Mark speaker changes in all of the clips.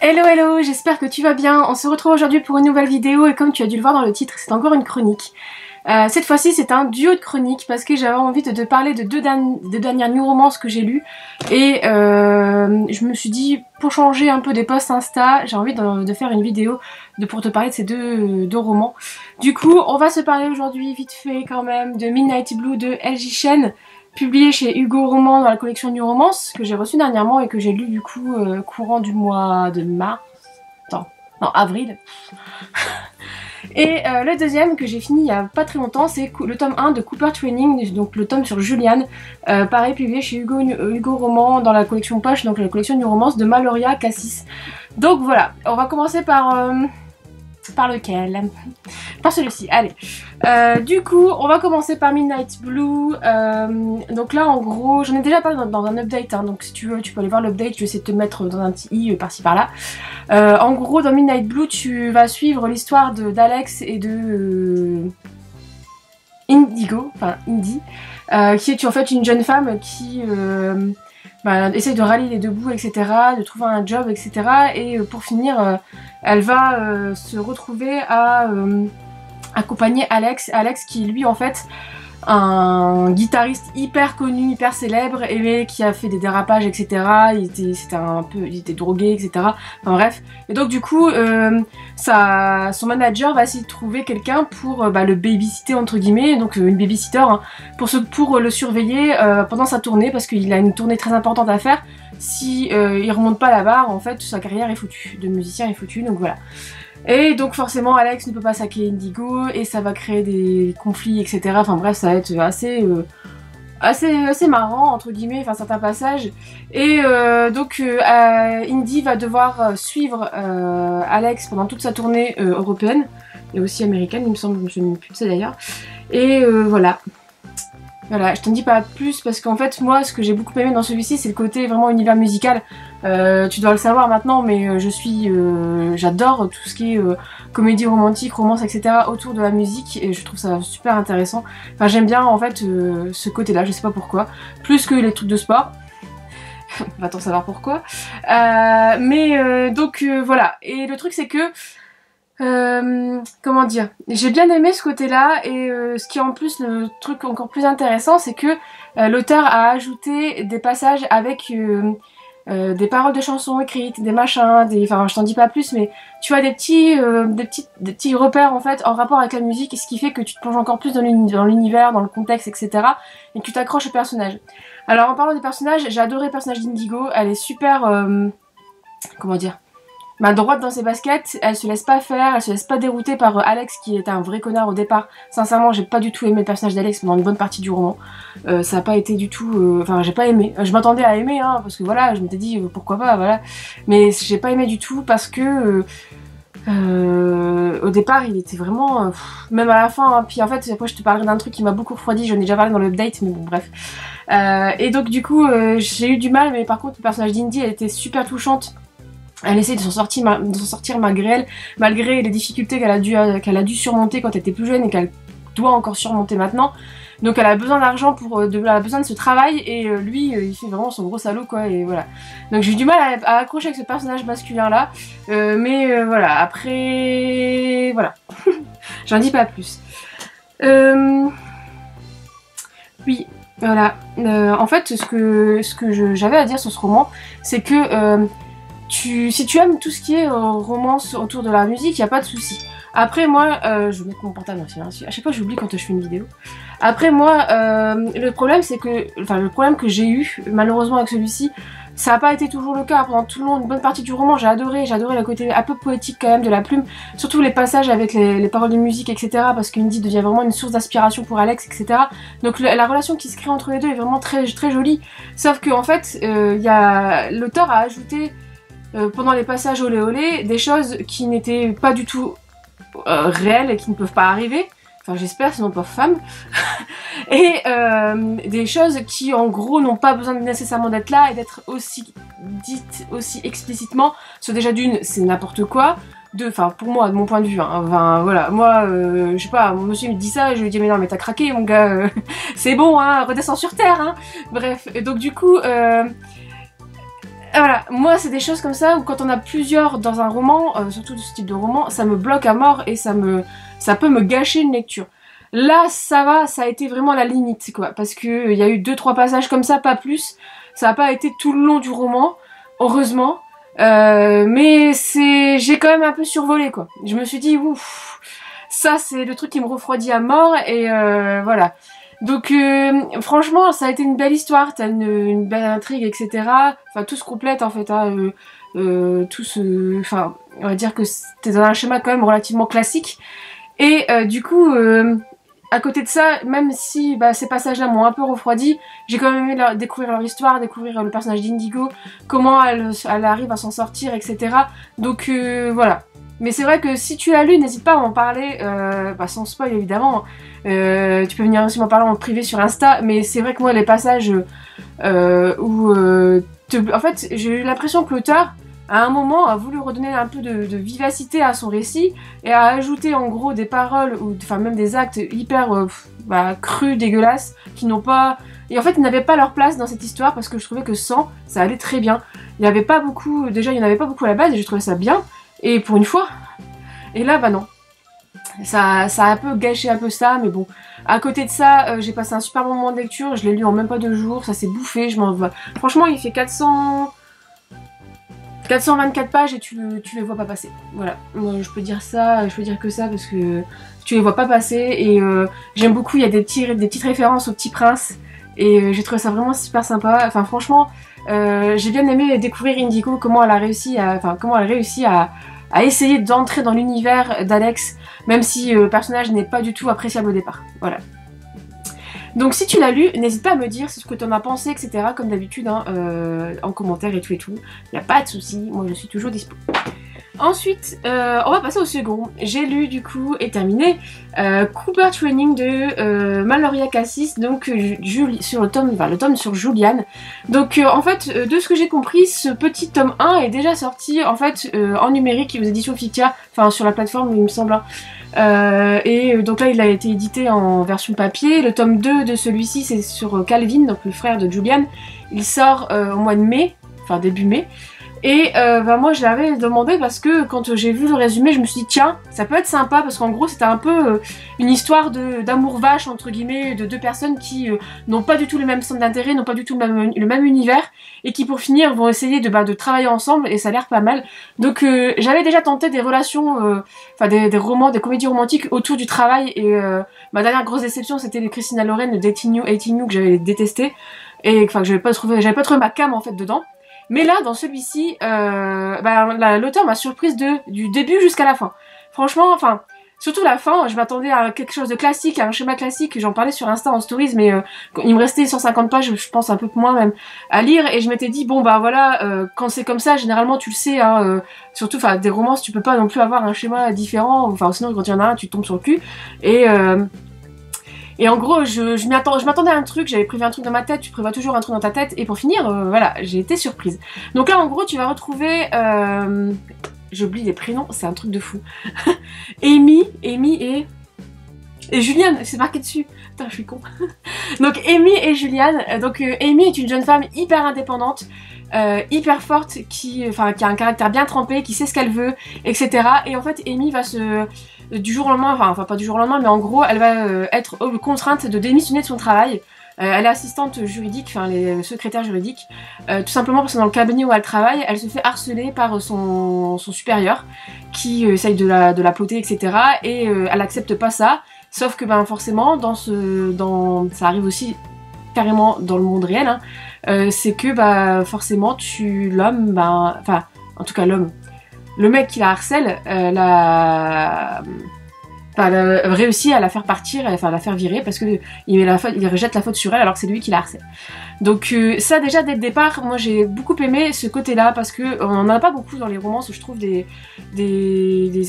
Speaker 1: Hello hello, j'espère que tu vas bien. On se retrouve aujourd'hui pour une nouvelle vidéo et comme tu as dû le voir dans le titre, c'est encore une chronique. Cette fois-ci c'est un duo de chroniques parce que j'avais envie de te parler de deux dernières new romances que j'ai lues et je me suis dit pour changer un peu des posts Insta, j'ai envie de faire une vidéo pour te parler de ces deux romans. Du coup on va se parler aujourd'hui vite fait quand même de Midnight Blue de L.J. Chen, publié chez Hugo Roman dans la collection New Romance, que j'ai reçu dernièrement et que j'ai lu du coup courant du mois de mars, non avril. Et le deuxième que j'ai fini il y a pas très longtemps, c'est le tome 1 de Cooper Training, donc le tome sur Julian, pareil publié chez Hugo Roman dans la collection Poche, donc la collection New Romance de Maloria Cassis. Donc voilà, on va commencer par lequel? Par celui-ci, allez. Du coup, on va commencer par Midnight Blue. Donc là, en gros, j'en ai déjà parlé dans un update, hein, donc si tu veux, tu peux aller voir l'update. Je vais essayer de te mettre dans un petit i par-ci par-là. En gros, dans Midnight Blue, tu vas suivre l'histoire d'Alex et de Indigo, enfin Indy, qui est en fait une jeune femme qui essaye de rallier les deux bouts, etc., de trouver un job, etc. Et pour finir, elle va se retrouver à accompagner Alex qui lui en fait un guitariste hyper connu, hyper célèbre, et qui a fait des dérapages, etc. Il était drogué, etc. Enfin bref. Et donc du coup, son manager va essayer de trouver quelqu'un pour le babysitter entre guillemets, donc une babysitter, hein, pour le surveiller pendant sa tournée, parce qu'il a une tournée très importante à faire. Si il remonte pas la barre, en fait, sa carrière est foutue, de musicien est foutue, donc voilà. Et donc forcément Alex ne peut pas saquer Indigo et ça va créer des conflits, etc. Enfin bref, ça va être assez marrant entre guillemets, enfin certains passages. Et donc Indy va devoir suivre Alex pendant toute sa tournée européenne et aussi américaine, il me semble, je me souviens plus de ça d'ailleurs. Et voilà. Voilà, je t'en dis pas plus parce qu'en fait moi ce que j'ai beaucoup aimé dans celui-ci c'est le côté vraiment univers musical. Tu dois le savoir maintenant mais j'adore tout ce qui est comédie romantique, romance, etc. autour de la musique et je trouve ça super intéressant. Enfin j'aime bien en fait ce côté-là, je sais pas pourquoi, plus que les trucs de sport. Va-t-on savoir pourquoi. Donc voilà, et le truc c'est que comment dire, j'ai bien aimé ce côté-là et ce qui est en plus le truc encore plus intéressant, c'est que l'auteur a ajouté des passages avec des paroles de chansons écrites, des machins, enfin je t'en dis pas plus, mais tu as des petits repères en fait en rapport avec la musique, et ce qui fait que tu te plonges encore plus dans l'univers, dans le contexte, etc. et que tu t'accroches au personnage. Alors en parlant des personnages, j'ai adoré le personnage d'Indigo, elle est super, comment dire, droite dans ses baskets, elle se laisse pas faire, elle se laisse pas dérouter par Alex qui est un vrai connard au départ. Sincèrement, j'ai pas du tout aimé le personnage d'Alex pendant une bonne partie du roman. Ça a pas été du tout... Enfin, j'ai pas aimé. Je m'attendais à aimer, hein, parce que voilà, je m'étais dit pourquoi pas, voilà. Mais j'ai pas aimé du tout parce que... au départ, il était vraiment... même à la fin, hein, puis en fait, après je te parlerai d'un truc qui m'a beaucoup refroidi, j'en ai déjà parlé dans l'update, mais bon, bref. Et donc du coup, j'ai eu du mal, mais par contre, le personnage d'Indy, elle était super touchante. Elle essaie de s'en sortir malgré elle, malgré les difficultés qu'elle a dû surmonter quand elle était plus jeune et qu'elle doit encore surmonter maintenant. Donc elle a besoin d'argent elle a besoin de ce travail et lui il fait vraiment son gros salaud quoi, et voilà. Donc j'ai eu du mal à accrocher avec ce personnage masculin là, voilà, après voilà. J'en dis pas plus. Oui, voilà. En fait ce que j'avais à dire sur ce roman, c'est que si tu aimes tout ce qui est romance autour de la musique, il n'y a pas de souci. Après moi, je vais mettre mon portable en silence. À chaque fois j'oublie quand je fais une vidéo. Après moi, le problème c'est que, le problème que j'ai eu malheureusement avec celui-ci, ça n'a pas été toujours le cas. Pendant tout le long, une bonne partie du roman, j'ai adoré le côté un peu poétique quand même de la plume, surtout les passages avec les paroles de musique, etc. Parce qu'Indy devient vraiment une source d'inspiration pour Alex, etc. Donc la relation qui se crée entre les deux est vraiment très très jolie. Sauf que en fait, l'auteur a ajouté pendant les passages olé olé, des choses qui n'étaient pas du tout réelles et qui ne peuvent pas arriver. Enfin j'espère, sinon pauvre femme. Et des choses qui en gros n'ont pas besoin nécessairement d'être là et d'être aussi dites aussi explicitement. Soit déjà d'une, c'est n'importe quoi. Deux, enfin pour moi, de mon point de vue, hein, enfin voilà, moi je sais pas, mon monsieur me dit ça et je lui dis mais non mais t'as craqué mon gars, c'est bon hein, redescends sur terre hein. Bref, et donc du coup voilà, moi c'est des choses comme ça où quand on a plusieurs dans un roman, surtout de ce type de roman, ça me bloque à mort et ça peut me gâcher une lecture. Là ça va, ça a été vraiment la limite quoi, parce que il y a eu 2-3 passages comme ça, pas plus. Ça n'a pas été tout le long du roman, heureusement. Mais j'ai quand même un peu survolé quoi. Je me suis dit ouf, ça c'est le truc qui me refroidit à mort et voilà. Donc franchement ça a été une belle histoire, t'as une belle intrigue etc. Enfin tout se complète en fait, hein, enfin on va dire que c'était dans un schéma quand même relativement classique. Et du coup à côté de ça, même si ces passages-là m'ont un peu refroidi, j'ai quand même aimé découvrir leur histoire, découvrir le personnage d'Indigo, comment elle arrive à s'en sortir, etc. Donc voilà. Mais c'est vrai que si tu l'as lu, n'hésite pas à m'en parler, sans spoil évidemment. Tu peux venir aussi m'en parler en privé sur Insta, mais c'est vrai que moi les passages où en fait j'ai eu l'impression que l'auteur à un moment a voulu redonner un peu de vivacité à son récit et a ajouté en gros des paroles ou enfin même des actes hyper crus, dégueulasses, qui n'ont pas... Et en fait ils n'avaient pas leur place dans cette histoire parce que je trouvais que sans, ça allait très bien. Il n'y avait pas beaucoup, déjà il n'y en avait pas beaucoup à la base et je trouvais ça bien, et pour une fois. Et là non. Ça a un peu gâché un peu ça, mais bon. À côté de ça, j'ai passé un super bon moment de lecture, je l'ai lu en même pas 2 jours, ça s'est bouffé, franchement il fait 424 pages et tu les vois pas passer. Voilà, moi je peux dire ça, je peux dire que ça parce que tu les vois pas passer et j'aime beaucoup, il y a des petites références au Petit Prince et j'ai trouvé ça vraiment super sympa. Enfin franchement, j'ai bien aimé découvrir Indigo, comment elle a réussi à essayer d'entrer dans l'univers d'Alex, même si le personnage n'est pas du tout appréciable au départ. Voilà. Donc si tu l'as lu, n'hésite pas à me dire ce que t'en as pensé, etc. Comme d'habitude, hein, en commentaire et tout. Y a pas de souci, moi je suis toujours dispo. Ensuite, on va passer au second. J'ai lu du coup et terminé Cooper Training de Maloria Cassis, donc sur le tome sur Julian. Donc en fait, de ce que j'ai compris, ce petit tome 1 est déjà sorti en fait en numérique aux éditions Fictia, enfin sur la plateforme il me semble. Hein. Et donc là il a été édité en version papier. Le tome 2 de celui-ci c'est sur Calvin, donc le frère de Julian. Il sort au mois de mai, enfin début mai. Et moi je l'avais demandé parce que quand j'ai vu le résumé je me suis dit tiens ça peut être sympa parce qu'en gros c'était un peu une histoire d'amour vache entre guillemets de 2 personnes qui n'ont pas du tout les mêmes centres d'intérêt, n'ont pas du tout le même univers et qui pour finir vont essayer de travailler ensemble et ça a l'air pas mal. Donc j'avais déjà tenté des relations, des romans, des comédies romantiques autour du travail et ma dernière grosse déception c'était les Christina Loren de Dating You que j'avais détesté et que j'avais pas trouvé ma came en fait dedans. Mais là, dans celui-ci, l'auteur m'a surprise du début jusqu'à la fin. Franchement, enfin, surtout la fin, je m'attendais à quelque chose de classique, à un schéma classique. J'en parlais sur Insta en stories, mais il me restait 150 pages, je pense un peu moins même, à lire. Et je m'étais dit, bon bah voilà, quand c'est comme ça, généralement tu le sais, hein, surtout, enfin, des romances, tu peux pas non plus avoir un schéma différent. Enfin, sinon quand il y en a un, tu tombes sur le cul. Et en gros, je m'attendais à un truc, j'avais prévu un truc dans ma tête, tu prévois toujours un truc dans ta tête, et pour finir, voilà, j'ai été surprise. Donc là, en gros, tu vas retrouver... J'oublie les prénoms, c'est un truc de fou. Amy et Juliane, c'est marqué dessus. Putain, je suis con. Donc Amy et Juliane. Donc Amy est une jeune femme hyper indépendante, hyper forte, qui a un caractère bien trempé, qui sait ce qu'elle veut, etc. Et en fait, Amy va du jour au lendemain, enfin pas du jour au lendemain, mais en gros, elle va être contrainte de démissionner de son travail. Elle est assistante juridique, enfin les secrétaires juridiques, tout simplement parce que dans le cabinet où elle travaille, elle se fait harceler par son supérieur qui essaye de la ploter, etc. Et elle accepte pas ça, sauf que forcément, ça arrive aussi carrément dans le monde réel, hein, c'est que forcément l'homme, en tout cas l'homme, le mec qui la harcèle, réussit à la faire partir, à la faire virer parce que il rejette la faute sur elle alors que c'est lui qui la harcèle. Donc ça déjà dès le départ, moi j'ai beaucoup aimé ce côté-là parce que on n'en a pas beaucoup dans les romances, je trouve des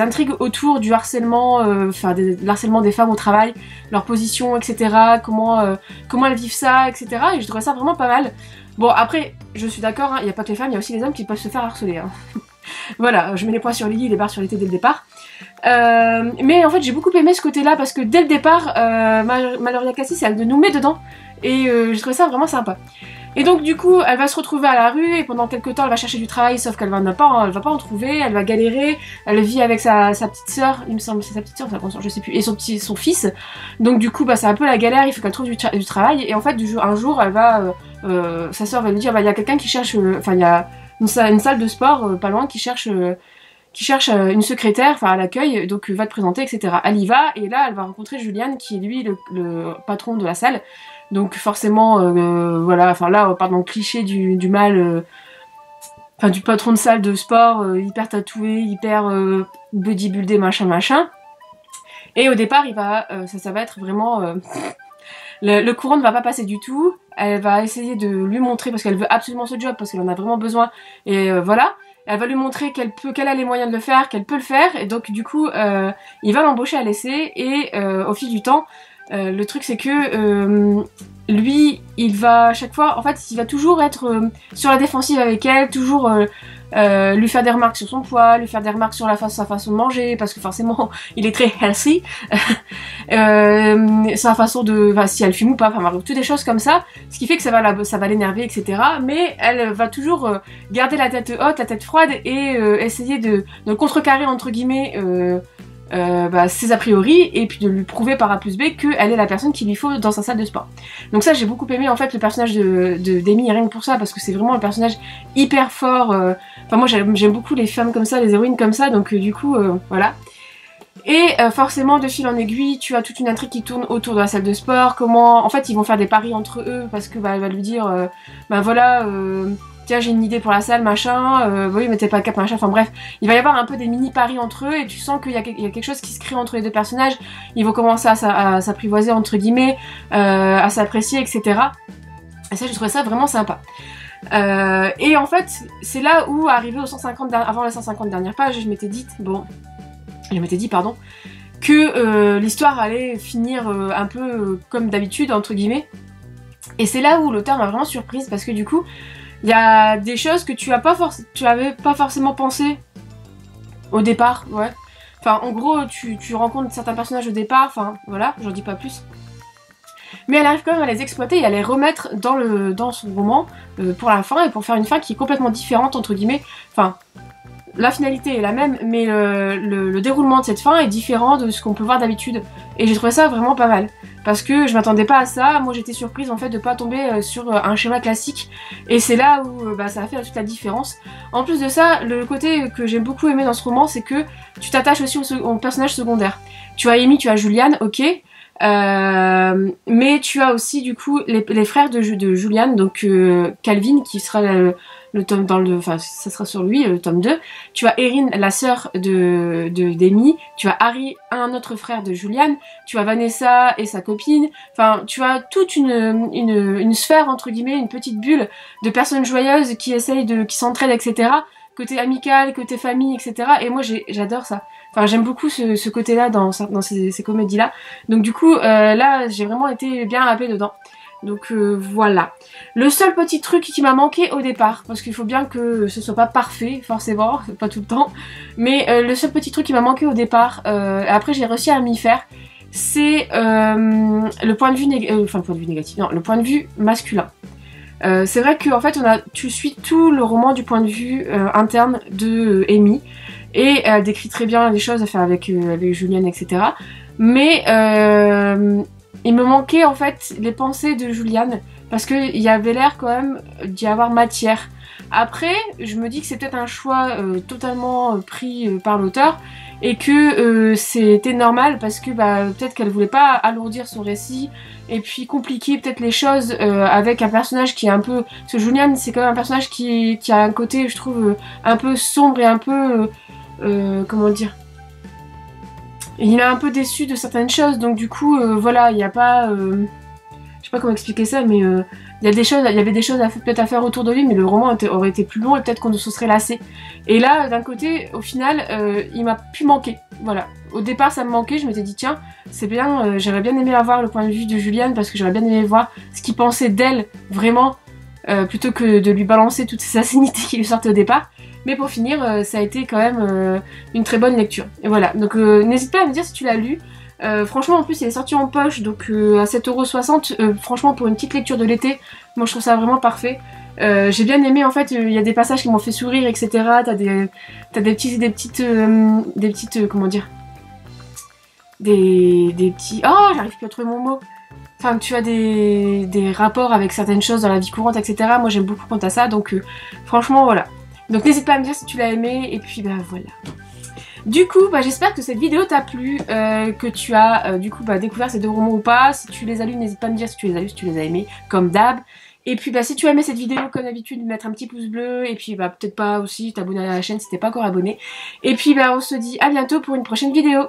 Speaker 1: intrigues autour du harcèlement, de l'harcèlement des femmes au travail, leur position, etc. Comment elles vivent ça, etc. Et je trouvais ça vraiment pas mal. Bon après, je suis d'accord, il n'y a pas que les femmes, il y a aussi les hommes qui peuvent se faire harceler. Hein. Voilà, je mets les points sur les i, les barres sur les t dès le départ. Mais en fait j'ai beaucoup aimé ce côté-là parce que dès le départ, Maloria Cassis elle nous met dedans et j'ai trouvé ça vraiment sympa. Et donc du coup elle va se retrouver à la rue et pendant quelques temps elle va chercher du travail sauf qu'elle va pas en trouver, elle va galérer, elle vit avec sa petite sœur, il me semble c'est sa petite sœur, je sais plus, et son fils. Donc du coup bah c'est un peu la galère, il faut qu'elle trouve du travail et en fait un jour elle va, sa sœur va lui dire bah il y a quelqu'un qui cherche, enfin il y a une salle de sport pas loin qui cherche une secrétaire, enfin à l'accueil, donc va te présenter, etc. Elle y va, et là elle va rencontrer Julian, qui est lui le patron de la salle. Donc forcément, voilà, enfin là on part dans le cliché du mal, enfin du patron de salle de sport, hyper tatoué, hyper bodybuildé, machin. Et au départ, ça va être vraiment... le courant ne va pas passer du tout. Elle va essayer de lui montrer, parce qu'elle veut absolument ce job, parce qu'elle en a vraiment besoin, et voilà. Elle va lui montrer qu'elle a les moyens de le faire, qu'elle peut le faire, et donc du coup, il va l'embaucher à l'essai, et au fil du temps, le truc c'est que lui, il va à chaque fois, en fait, il va toujours être sur la défensive avec elle, toujours lui faire des remarques sur son poids, lui faire des remarques sur sa façon de manger, parce que forcément, il est très healthy, sa façon de, enfin, si elle fume ou pas, enfin, toutes des choses comme ça, ce qui fait que ça va l'énerver, etc. Mais elle va toujours garder la tête haute, la tête froide, et essayer de contrecarrer, entre guillemets, ses a priori, et puis de lui prouver par A plus B qu'elle est la personne qu'il lui faut dans sa salle de sport. Donc ça j'ai beaucoup aimé en fait le personnage d'Amy, rien que pour ça, parce que c'est vraiment un personnage hyper fort, enfin moi j'aime beaucoup les femmes comme ça, les héroïnes comme ça, donc du coup voilà. Et forcément de fil en aiguille tu as toute une intrigue qui tourne autour de la salle de sport, comment en fait ils vont faire des paris entre eux, parce que elle va lui dire voilà tiens j'ai une idée pour la salle machin, oui mais t'es pas cap machin, enfin bref, il va y avoir un peu des mini paris entre eux et tu sens qu'il y a quelque chose qui se crée entre les deux personnages, ils vont commencer à s'apprivoiser entre guillemets, à s'apprécier, etc. Et ça j'ai trouvé ça vraiment sympa. Et en fait c'est là où arrivé aux 150 avant les 150 dernières pages je m'étais dit pardon que l'histoire allait finir un peu comme d'habitude entre guillemets, et c'est là où l'auteur m'a vraiment surprise parce que du coup il y a des choses que tu avais pas forcément pensé au départ, ouais. Enfin, en gros, tu rencontres certains personnages au départ, enfin, voilà, j'en dis pas plus. Mais elle arrive quand même à les exploiter et à les remettre dans son roman pour la fin, et pour faire une fin qui est complètement différente, entre guillemets. Enfin, la finalité est la même, mais le déroulement de cette fin est différent de ce qu'on peut voir d'habitude. Et j'ai trouvé ça vraiment pas mal. Parce que je m'attendais pas à ça, moi j'étais surprise en fait de pas tomber sur un schéma classique. Et c'est là où ça a fait toute la différence. En plus de ça, le côté que j'ai beaucoup aimé dans ce roman, c'est que tu t'attaches aussi aux personnages secondaires. Tu as Amy, tu as Julian, ok. Mais tu as aussi du coup les frères de Julian, donc Calvin qui sera le tome enfin ça sera sur lui le tome 2. Tu as Erin, la sœur d'Amy, tu as Harry, un autre frère de Julian, tu as Vanessa et sa copine, enfin tu as toute une sphère entre guillemets, une petite bulle de personnes joyeuses qui essayent qui s'entraident, etc. Côté amical, côté famille, etc. Et moi j'adore ça. Enfin j'aime beaucoup ce côté-là dans ces comédies-là. Donc du coup là j'ai vraiment été bien happée dedans. Donc voilà. Le seul petit truc qui m'a manqué au départ, parce qu'il faut bien que ce soit pas parfait, forcément, pas tout le temps, mais le seul petit truc qui m'a manqué au départ, après j'ai réussi à m'y faire, c'est le point de vue négatif, non, le point de vue masculin. C'est vrai que en fait tu suis tout le roman du point de vue interne de Amy, et elle décrit très bien les choses à faire avec Julian, etc. Mais il me manquait en fait les pensées de Julian, parce qu'il y avait l'air quand même d'y avoir matière. Après, je me dis que c'est peut-être un choix totalement pris par l'auteur, et que c'était normal parce que peut-être qu'elle voulait pas alourdir son récit, et puis compliquer peut-être les choses avec un personnage qui est un peu... Parce que Julian, c'est quand même un personnage qui a un côté, je trouve, un peu sombre et un peu... comment dire, il est un peu déçu de certaines choses, donc du coup voilà, il n'y a pas je sais pas comment expliquer ça, mais il y avait des choses peut-être à faire autour de lui, mais le roman aurait été plus long et peut-être qu'on se serait lassé. Et là d'un côté au final il m'a pu manquer, voilà. Au départ ça me manquait, je m'étais dit tiens c'est bien, j'aurais bien aimé avoir le point de vue de Julian, parce que j'aurais bien aimé voir ce qu'il pensait d'elle vraiment, plutôt que de lui balancer toutes ces assinités qui lui sortent au départ. Mais pour finir, ça a été quand même une très bonne lecture. Et voilà, donc n'hésite pas à me dire si tu l'as lu. Franchement, en plus, il est sorti en poche, donc à 7,60 €. Franchement, pour une petite lecture de l'été, moi je trouve ça vraiment parfait. J'ai bien aimé, en fait, il y a des passages qui m'ont fait sourire, etc. T'as des petites, comment dire, des petits... Oh, j'arrive plus à trouver mon mot. Enfin, tu as des rapports avec certaines choses dans la vie courante, etc. Moi, j'aime beaucoup quand t'as ça, donc franchement, voilà. Donc n'hésite pas à me dire si tu l'as aimé, et puis bah voilà. Du coup, bah, j'espère que cette vidéo t'a plu, que tu as du coup découvert ces deux romans ou pas. Si tu les as lus, n'hésite pas à me dire si tu les as lus, si tu les as aimés, comme d'hab. Et puis bah, si tu as aimé cette vidéo, comme d'habitude, mettre un petit pouce bleu, et puis bah peut-être pas aussi t'abonner à la chaîne si t'es pas encore abonné. Et puis bah on se dit à bientôt pour une prochaine vidéo.